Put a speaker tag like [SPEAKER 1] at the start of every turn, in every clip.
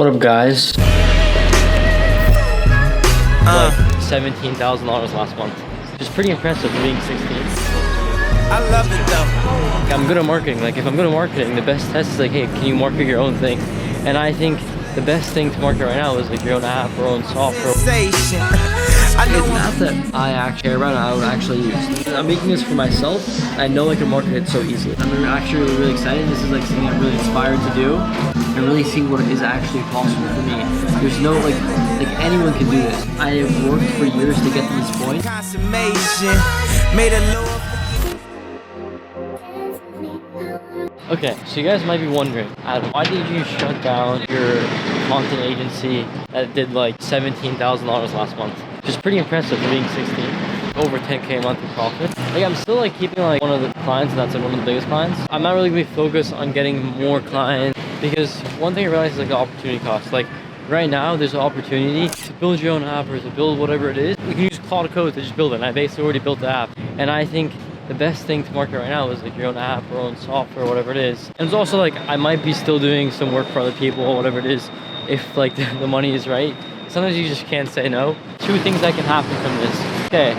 [SPEAKER 1] What up, guys? Like $17,000 last month, which is pretty impressive for being 16.
[SPEAKER 2] I love it though.
[SPEAKER 1] I'm good at marketing. Like, if I'm good at marketing, the best test is like, hey, can you market your own thing? And I think the best thing to market right now is like your own app or own software.
[SPEAKER 2] Sensation. I know
[SPEAKER 1] It's an app that I actually care about and I would actually use. I'm making this for myself. I know I can market it so easily. I'm actually really excited. This is like something I'm really inspired to do and really see what is actually possible for me. There's no like anyone can do this. I have worked for years to get to this point.
[SPEAKER 2] consummation. Made a lower.
[SPEAKER 1] Okay, so you guys might be wondering, Adam, why did you shut down your content agency that did like $17,000 last month? Which is pretty impressive for being 16. Over 10K a month in profit. Like, I'm still like keeping like one of the clients, and that's like one of the biggest clients. I'm not really gonna be focused on getting more clients because one thing I realized is like the opportunity cost. Like right now, there's an opportunity to build your own app or to build whatever it is. You can use Claude Code to just build it. And I basically already built the app, and I think the best thing to market right now is like your own app or own software, whatever it is. And it's also like I might be still doing some work for other people or whatever it is if like the money is right. Sometimes you just can't say no. Two things that can happen from this. Okay,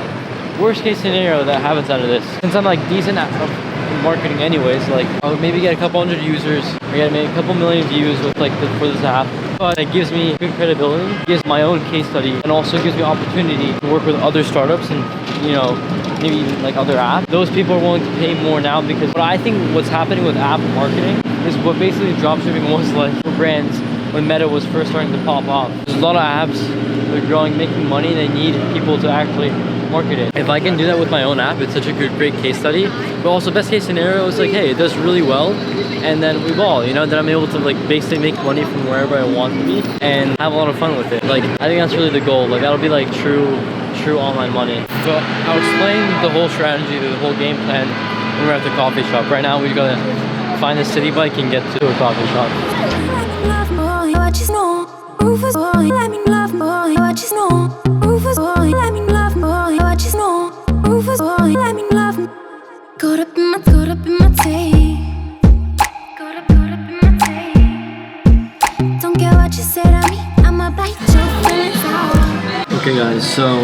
[SPEAKER 1] worst case scenario that happens out of this. Since I'm like decent at marketing anyways, like I'll maybe get a couple hundred users or get maybe a couple million views with like for this app. But it gives me good credibility, gives my own case study, and also gives me opportunity to work with other startups and, you know, maybe even like other apps. Those people are willing to pay more now because what I think what's happening with app marketing is what basically dropshipping was like for brands when Meta was first starting to pop off. There's a lot of apps that are growing, making money, they need people to actually market it. If I can do that with my own app, it's such a great case study. But also best case scenario is like, hey, it does really well, and then we ball, you know, then I'm able to like basically make money from wherever I want to be and have a lot of fun with it. Like, I think that's really the goal. Like, that'll be like true online money. So I'll explain the whole strategy, the whole game plan when we're at the coffee shop. Right now we've got to find a city bike and get to a coffee shop. Okay guys, so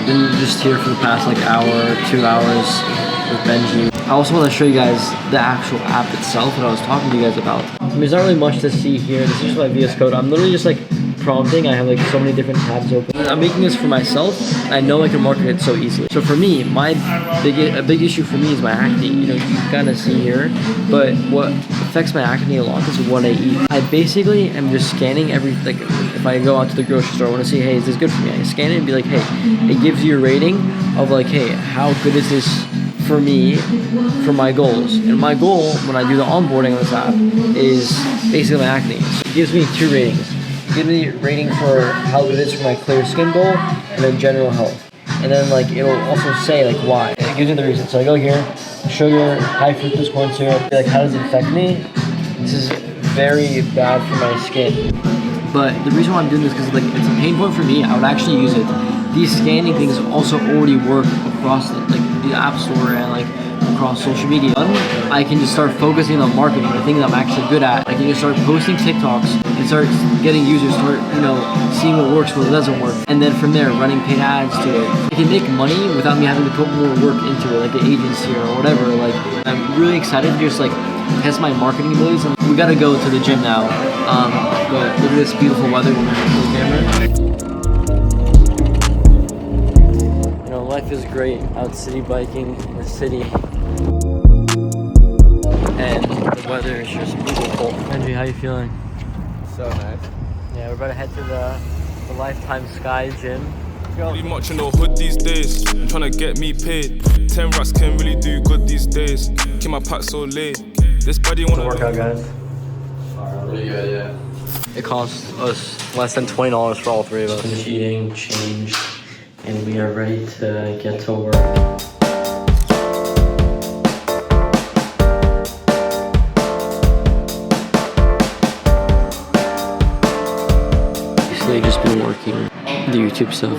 [SPEAKER 1] been just here for the past like hour, 2 hours with Benji. I also want to show you guys the actual app itself that I was talking to you guys about. I mean, there's not really much to see here. This is just my VS Code. I'm literally just like prompting. I have like so many different tabs open. I'm making this for myself. I know I can market it so easily. So for me, a big issue for me is my acne. You know, you kind of see here, but what affects my acne a lot is what I eat. I basically am just scanning like if I go out to the grocery store, I want to see, hey, is this good for me? I scan it and be like, hey, it gives you a rating of like, hey, how good is this for me, for my goals. And my goal when I do the onboarding on this app is basically my acne. So it gives me 2 ratings. It gives me a rating for how good it is for my clear skin goal and then general health. And then like it'll also say like why. It gives me the reason. So I go here, sugar, high fructose corn syrup. Like, how does it affect me? This is very bad for my skin. But the reason why I'm doing this is because like it's a pain point for me. I would actually use it. These scanning things also already work across the app store and like across social media. I can just start focusing on marketing, the things I'm actually good at. I can just start posting TikToks and start getting users, start, you know, seeing what works, what doesn't work. And then from there, running paid ads to it. I can make money without me having to put more work into it, like an agency or whatever. Like, I'm really excited to just like test my marketing abilities. And we gotta go to the gym now. But look at this beautiful weather when we're on the camera. Life is great out city biking in the city, and the weather is just beautiful. Andrew, how you feeling?
[SPEAKER 3] So nice.
[SPEAKER 1] Yeah, we're about to head to the Lifetime Sky gym.
[SPEAKER 4] Pretty much in the hood these days, I'm trying to get me paid. 10 racks can really do good these days. Keep my pack so late. This buddy wanna
[SPEAKER 1] workout, guys.
[SPEAKER 3] Really good, yeah.
[SPEAKER 1] It costs us less than $20 for all 3 of us. Finished eating, changed, and we are ready to get to work. basically just been working the YouTube stuff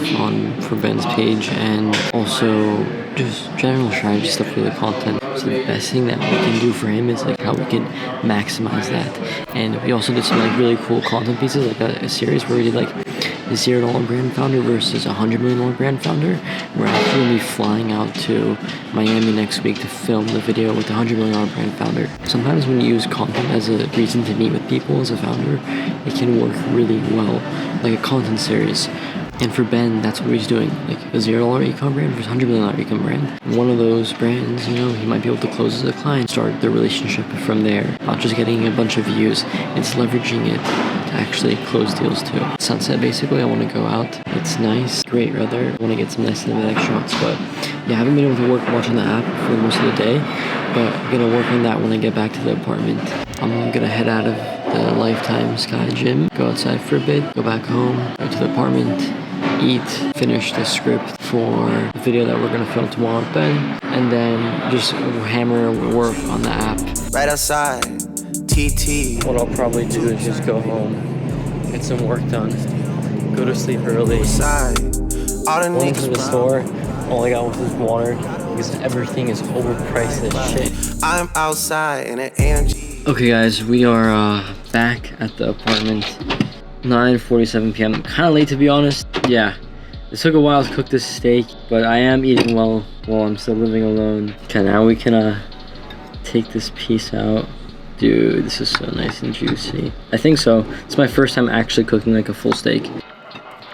[SPEAKER 1] for Ben's page, and also just general strategy stuff for the content. So the best thing that we can do for him is like how we can maximize that. And we also did some like really cool content pieces, like a series where we did like the $0 brand founder versus $100 million brand founder. We're actually going to be flying out to Miami next week to film the video with the $100 million brand founder. Sometimes when you use content as a reason to meet with people as a founder, it can work really well, like a content series. And for Ben, that's what he's doing, like a $0 ecom brand versus $100 million ecom brand. One of those brands, you know, he might be able to close as a client, start the relationship from there, not just getting a bunch of views. It's leveraging it to actually close deals too. Sunset, basically, I want to go out. It's nice, great weather. I want to get some nice cinematic shots, but yeah, I haven't been able to work much on the app for most of the day, but I'm gonna work on that when I get back to the apartment. I'm gonna head out of the Lifetime Sky Gym, go outside for a bit, go back home, go to the apartment, eat, finish the script for the video that we're gonna film tomorrow with Ben, and then just hammer work on the app.
[SPEAKER 2] Right outside, TT.
[SPEAKER 1] What I'll probably do is just go home, get some work done, go to sleep early.
[SPEAKER 2] Side. All the
[SPEAKER 1] Went into
[SPEAKER 2] niggas
[SPEAKER 1] the store, all I got was this water because everything is overpriced as shit.
[SPEAKER 2] I'm outside in an AMG.
[SPEAKER 1] Okay guys, we are back at the apartment. 9:47 p.m. Kind of late to be honest. Yeah, it took a while to cook this steak, but I am eating well while I'm still living alone. Okay, now we can take this piece out. Dude, this is so nice and juicy. I think so. It's my first time actually cooking like a full steak.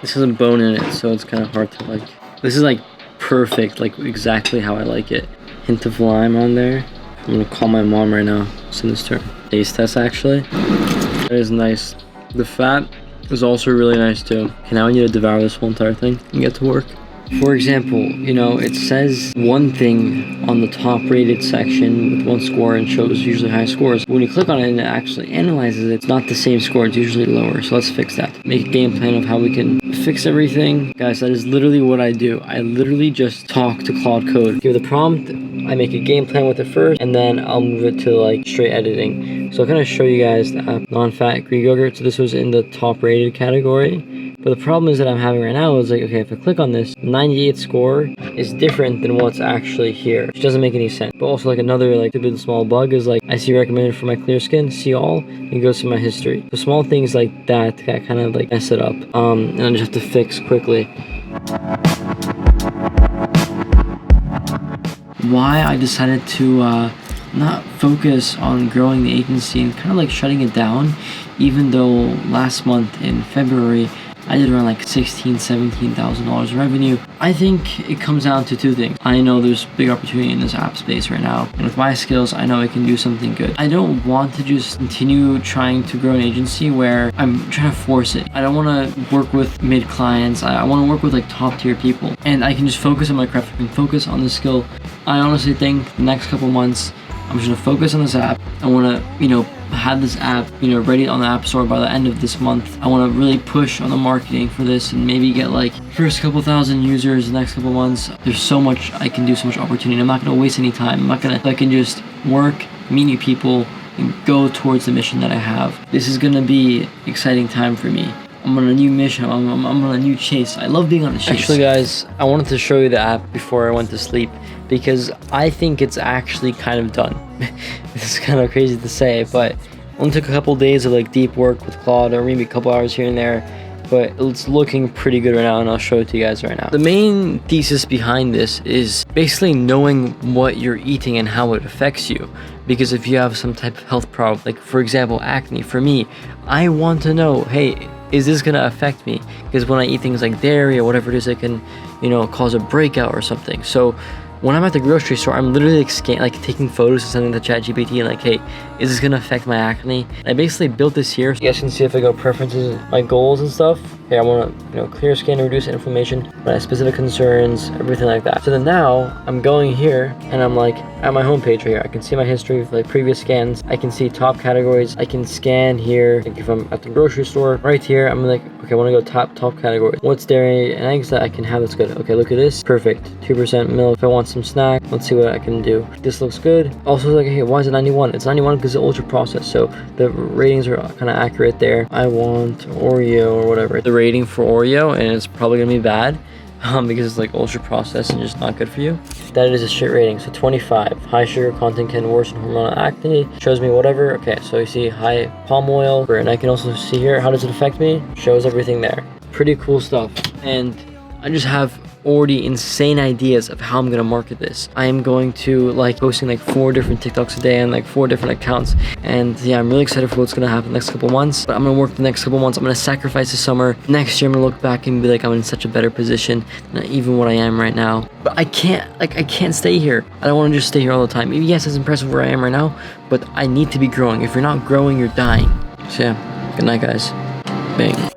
[SPEAKER 1] This has a bone in it, so it's kind of hard to like. This is like perfect, like exactly how I like it. Hint of lime on there. I'm gonna call my mom right now. Send this to her. Taste test actually. It is nice. The fat is also really nice too. Okay, now I need to devour this whole entire thing and get to work. For example, you know, it says one thing on the top rated section with one score and shows usually high scores. When you click on it and it actually analyzes it, it's not the same score, it's usually lower. So let's fix that. Make a game plan of how we can fix everything. Guys, that is literally what I do. I literally just talk to Claude Code. Give the prompt, I make a game plan with it first, and then I'll move it to like straight editing. So I'll kind of show you guys the app, non-fat Greek yogurt. So this was in the top rated category. But the problem is that I'm having right now is like, okay, if I click on this, 98 score is different than what's actually here, which doesn't make any sense. But also like another like stupid small bug is like, I see recommended for my clear skin, see all, and it goes to my history. So small things like that kind of like mess it up. And I just have to fix quickly. Why I decided to not focus on growing the agency and kind of like shutting it down, even though last month in February I did around like $16,000-$17,000 revenue. I think it comes down to two things. I know there's big opportunity in this app space right now, and with my skills, I know I can do something good. I don't want to just continue trying to grow an agency where I'm trying to force it. I don't want to work with mid clients. I want to work with like top tier people, and I can just focus on my craft. I can focus on the skill. I honestly think the next couple months, I'm just gonna focus on this app. I want to, you know, have this app, you know, ready on the App Store by the end of this month. I want to really push on the marketing for this and maybe get like first couple thousand users the next couple months. There's so much I can do, so much opportunity. I'm not going to waste any time. I can just work, meet new people, and go towards the mission that I have. This is going to be exciting time for me. I'm on a new mission. I'm on a new chase. I love being on a chase. Actually, guys, I wanted to show you the app before I went to sleep because I think it's actually kind of done. This is kind of crazy to say, but it only took a couple days of like deep work with Claude, or maybe a couple hours here and there, but it's looking pretty good right now, and I'll show it to you guys right now. The main thesis behind this is basically knowing what you're eating and how it affects you. Because if you have some type of health problem, like for example acne, for me, I want to know, hey, is this gonna affect me? Because when I eat things like dairy or whatever it is, it can, you know, cause a breakout or something. So when I'm at the grocery store, I'm literally like taking photos and sending to ChatGPT and like, hey, is this gonna affect my acne? I basically built this here. So you guys can see if I go preferences, my goals and stuff. Hey, I wanna, you know, clear skin, reduce inflammation, my specific concerns, everything like that. So then now I'm going here and I'm like at my homepage right here. I can see my history of like previous scans. I can see top categories. I can scan here. Like if I'm at the grocery store, right here, I'm like, okay, I wanna go top categories. What's dairy and eggs that I can have that's good? Okay, look at this, perfect, 2% milk. If I want some snack, let's see what I can do. This looks good. Also like, hey, why is it 91? It's 91 because it's ultra processed, so the ratings are kind of accurate there. I want Oreo or whatever. The rating for Oreo, and it's probably gonna be bad. Because it's like ultra processed and just not good for you. That is a shit rating. So 25. High sugar content can worsen hormonal acne. Shows me whatever. Okay, so you see high palm oil, and I can also see here how does it affect me. Shows everything there. Pretty cool stuff. And I just have already insane ideas of how I'm gonna market this. I am going to like posting like 4 different TikToks a day and like 4 different accounts, and yeah, I'm really excited for what's gonna happen the next couple months. But I'm gonna work the next couple months. I'm gonna sacrifice the summer. Next year I'm gonna look back and be like, I'm in such a better position than even what I am right now. But I can't stay here. I don't want to just stay here all the time. Yes, it's impressive where I am right now, but I need to be growing. If you're not growing, you're dying. So yeah, good night guys. Bang.